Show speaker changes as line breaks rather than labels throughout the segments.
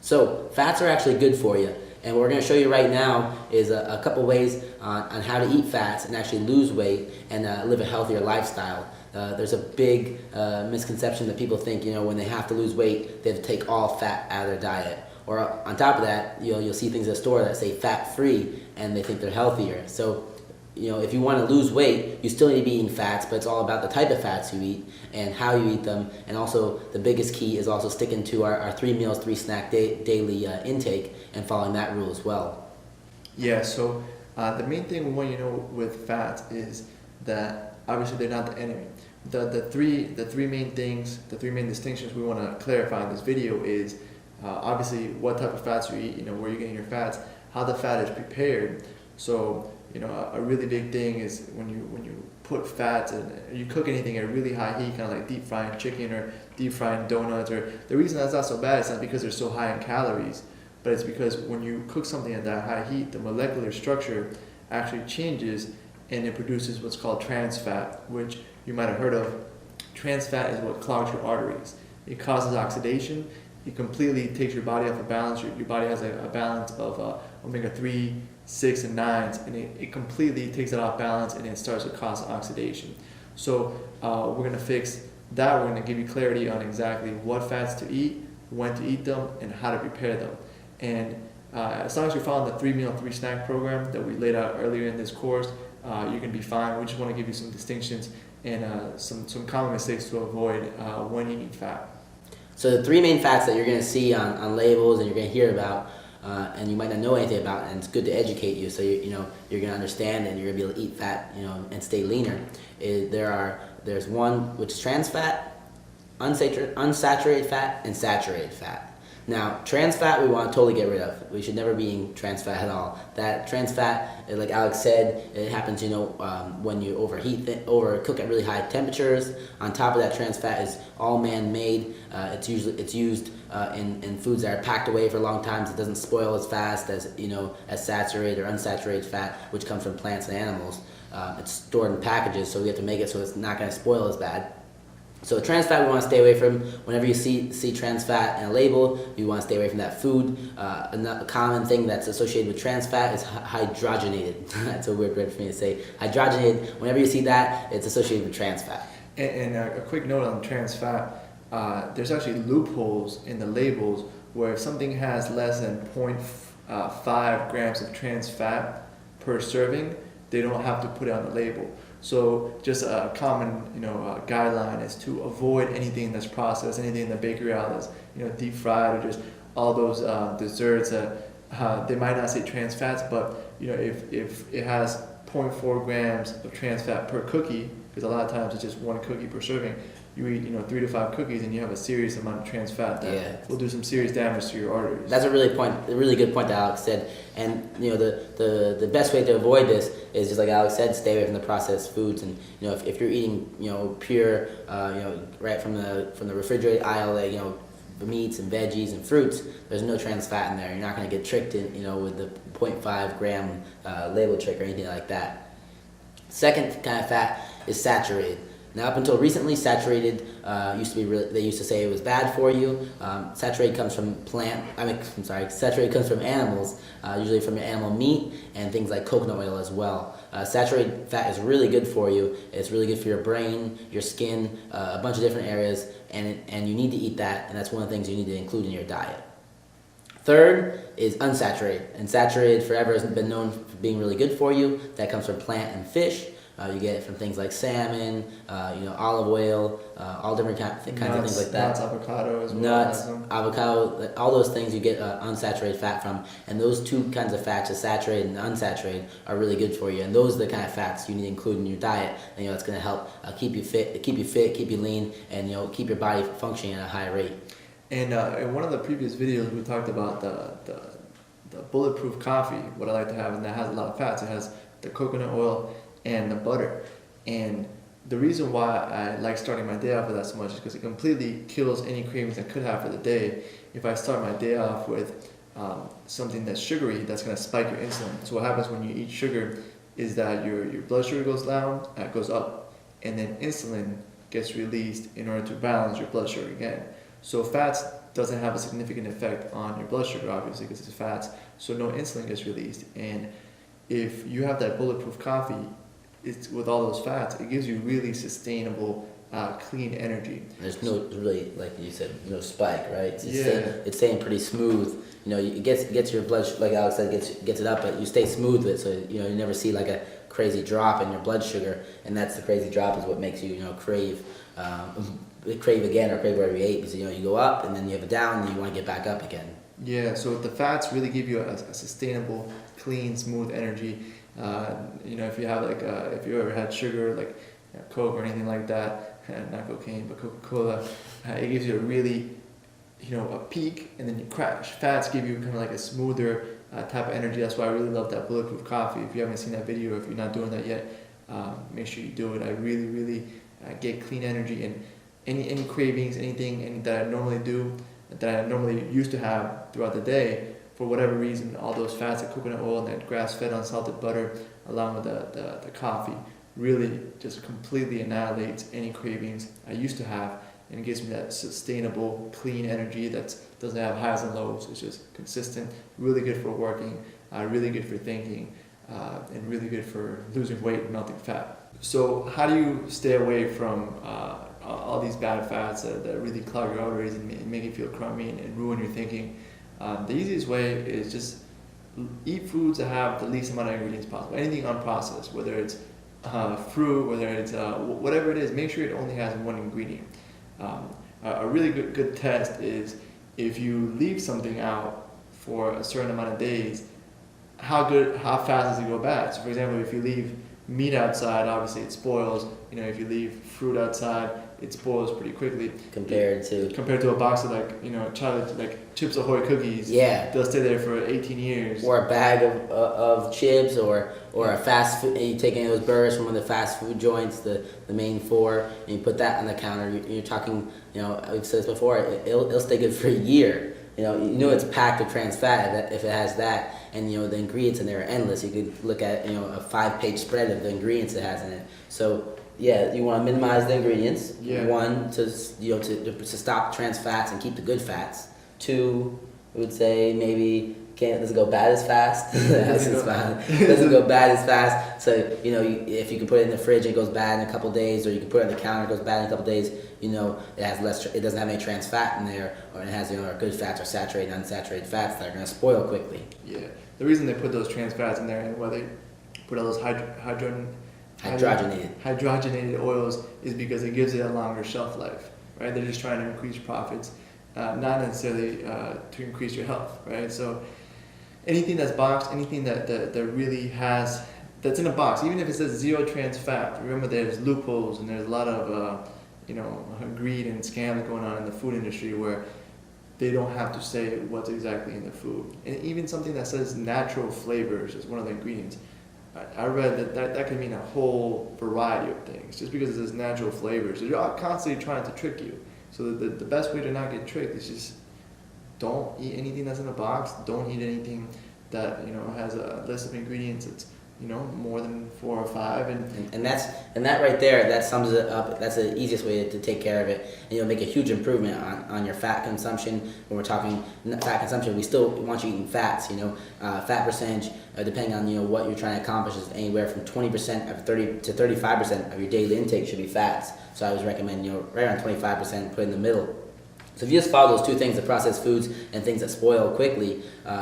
So fats are actually good for you. And what we're going to show you right now is a couple ways on how to eat fats and actually lose weight and live a healthier lifestyle. There's a big misconception that people think, when they have to lose weight, they have to take all fat out of their diet. Or on top of that, you'll see things at the store that say fat-free, and they think they're healthier. So, if you want to lose weight, you still need to be eating fats, but it's all about the type of fats you eat and how you eat them. And also, the biggest key is also sticking to our 3 meals, 3 snack daily intake and following that rule as well.
Yeah, so the main thing we want you to know with fats is that obviously they're not the enemy. The three main things, the three main distinctions we want to clarify in this video is obviously what type of fats you eat, where you're getting your fats, how the fat is prepared. So a really big thing is when you put fats and you cook anything at really high heat, kind of like deep frying chicken or deep frying donuts. Or the reason that's not so bad is not because they're so high in calories, but it's because when you cook something at that high heat, the molecular structure actually changes and it produces what's called trans fat, which you might have heard of. Trans fat is what clogs your arteries. It causes oxidation. It completely takes your body off of balance. Your body has a balance of omega-3, 6, and 9s, and it completely takes it off balance and it starts to cause oxidation. So we're going to fix that. We're going to give you clarity on exactly what fats to eat, when to eat them, and how to prepare them. And as long as you're following the 3 meal, 3 snack program that we laid out earlier in this course, you're going to be fine. We just want to give you some distinctions and some common mistakes to avoid when eating fat.
So the 3 main fats that you're going to see on labels and you're going to hear about, and you might not know anything about, and it's good to educate you so you're going to understand and you're going to be able to eat fat, and stay leaner. There's one which is trans fat, unsaturated fat, and saturated fat. Now, trans fat we want to totally get rid of. We should never be eating trans fat at all. That trans fat, like Alex said, it happens, when you overcook at really high temperatures. On top of that, trans fat is all man-made. It's used in foods that are packed away for long times. It doesn't spoil as fast as as saturated or unsaturated fat, which comes from plants and animals. It's stored in packages, so we have to make it so it's not going to spoil as bad. So trans fat we want to stay away from. Whenever you see trans fat in a label, you want to stay away from that food. A common thing that's associated with trans fat is hydrogenated. That's a weird word for me to say. Hydrogenated, whenever you see that, it's associated with trans fat.
And a quick note on trans fat, there's actually loopholes in the labels where if something has less than 0.5 grams of trans fat per serving, they don't have to put it on the label. So just a common guideline is to avoid anything that's processed, anything in the bakery aisle that's deep fried, or just all those desserts that they might not say trans fats, but if it has 0.4 grams of trans fat per cookie, because a lot of times it's just 1 cookie per serving, you eat 3 to 5 cookies and you have a serious amount of trans fat that will do some serious damage to your arteries.
That's a really good point that Alex said. And the best way to avoid this is just like Alex said, stay away from the processed foods. And if you're eating pure right from the refrigerated aisle, the meats and veggies and fruits, there's no trans fat in there. You're not going to get tricked in with the 0.5 gram label trick or anything like that. Second kind of fat is saturated. Now, up until recently, saturated they used to say it was bad for you. Saturated comes from saturated comes from animals, usually from your animal meat and things like coconut oil as well. Saturated fat is really good for you. It's really good for your brain, your skin, a bunch of different areas, and you need to eat that, and that's one of the things you need to include in your diet. Third is unsaturated, and saturated forever has been known for being really good for you. That comes from plant and fish. You get it from things like salmon, olive oil, all different kinds of things like that.
Nuts, avocado as well.
Nuts, avocado, all those things you get unsaturated fat from. And those two kinds of fats, the saturated and unsaturated, are really good for you. And those are the kind of fats you need to include in your diet. And it's going to help keep you fit, keep you lean, and keep your body functioning at a high rate.
And in one of the previous videos, we talked about the bulletproof coffee, what I like to have, and that has a lot of fats. It has the coconut oil and the butter. And the reason why I like starting my day off with that so much is because it completely kills any cravings I could have for the day. If I start my day off with something that's sugary, that's going to spike your insulin. So what happens when you eat sugar is that your blood sugar goes down, goes up, and then insulin gets released in order to balance your blood sugar again. So fats doesn't have a significant effect on your blood sugar, obviously, because it's fats. So no insulin gets released. And if you have that bulletproof coffee, it's with all those fats, it gives you really sustainable, clean energy.
There's no really, like you said, no spike, right? It's staying pretty smooth. You know, it gets your blood, like Alex said, gets it up, but you stay smooth with it, so you know you never see like a crazy drop in your blood sugar, and that's the crazy drop is what makes you crave again or crave whatever you ate, because you know you go up and then you have a down and you want to get back up again.
Yeah, so the fats really give you a sustainable, clean, smooth energy. If you have if you ever had sugar like Coke or anything like that, not cocaine but Coca-Cola, it gives you a really a peak and then you crash. Fats give you kind of like a smoother type of energy. That's why I really love that bulletproof coffee. If you haven't seen that video, if you're not doing that yet, make sure you do it. I really get clean energy, and any cravings, anything that I normally do, that I normally used to have throughout the day, for whatever reason, all those fats, the coconut oil and that grass-fed unsalted butter, along with the coffee, really just completely annihilates any cravings I used to have, and it gives me that sustainable, clean energy that doesn't have highs and lows. It's just consistent, really good for working, really good for thinking, and really good for losing weight and melting fat. So how do you stay away from all these bad fats that really clog your arteries and make you feel crummy and ruin your thinking? The easiest way is just eat foods that have the least amount of ingredients possible. Anything unprocessed, whether it's fruit, whether it's whatever it is, make sure it only has one ingredient. A really good test is if you leave something out for a certain amount of days, how fast does it go bad? So for example, if you leave meat outside, obviously it spoils. If you leave fruit outside, it spoils pretty quickly.
Compared to
a box of chocolate, like Chips Ahoy cookies.
Yeah.
They'll stay there for 18 years.
Or a bag of chips, or a fast food. You take any of those burgers from one of the fast food joints, the main four, and you put that on the counter. You're talking, we've said this before. It'll stay good for a year. It's packed with trans fat if it has that, and the ingredients in there are endless. You could look at a 5-page spread of the ingredients it has in it. So yeah, you want to minimize the ingredients.
Yeah.
1, to stop trans fats and keep the good fats. 2, I would say maybe doesn't go bad as fast. Doesn't go bad as fast. So if you can put it in the fridge, it goes bad in a couple days, or you can put it on the counter, it goes bad in a couple days. It has less. It doesn't have any trans fat in there, or it has good fats or saturated, unsaturated fats that are going to spoil quickly.
Yeah, the reason they put those trans fats in there and why they put all those hydrogenated oils is because it gives it a longer shelf life, right? They're just trying to increase profits, not necessarily to increase your health, right? So anything that's boxed, anything that really has, that's in a box, even if it says 0 trans fat, remember there's loopholes and there's a lot of greed and scams going on in the food industry where they don't have to say what's exactly in the food. And even something that says natural flavors is one of the ingredients. I read that can mean a whole variety of things. Just because it says natural flavors, they're constantly trying to trick you. So the best way to not get tricked is just don't eat anything that's in a box. Don't eat anything that has a list of ingredients that's more than 4 or 5,
and that right there, that sums it up. That's the easiest way to take care of it, and you'll make a huge improvement on your fat consumption. When we're talking fat consumption, we still want you eating fats. Fat percentage, depending on what you're trying to accomplish, is anywhere from 20% of 30 to 35% of your daily intake should be fats. So I always recommend right around 25%, put in the middle. So if you just follow those 2 things, the processed foods and things that spoil quickly,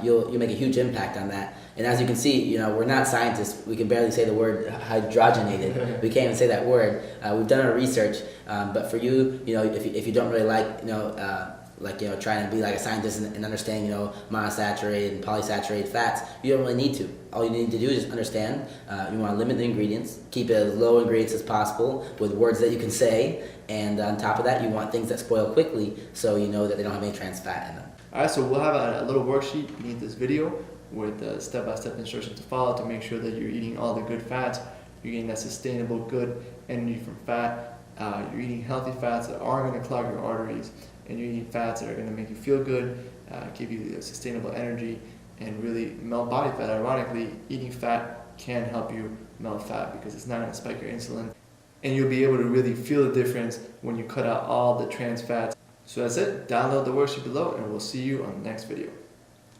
you'll make a huge impact on that. And as you can see, we're not scientists. We can barely say the word hydrogenated. We can't even say that word. We've done our research, but for you, if you don't really like, trying to be like a scientist and understand, monosaturated and polysaturated fats, you don't really need to. All you need to do is just understand. You want to limit the ingredients, keep it as low ingredients as possible with words that you can say, and on top of that, you want things that spoil quickly, so you know that they don't have any trans fat in them.
All right, so we'll have a little worksheet beneath this video with step-by-step instructions to follow to make sure that you're eating all the good fats, you're getting that sustainable, good energy from fat, you're eating healthy fats that aren't going to clog your arteries, and you're eating fats that are going to make you feel good, give you sustainable energy, and really melt body fat. Ironically, eating fat can help you melt fat because it's not going to spike your insulin, and you'll be able to really feel the difference when you cut out all the trans fats So that's it. Download the worksheet below, and we'll see you on the next video.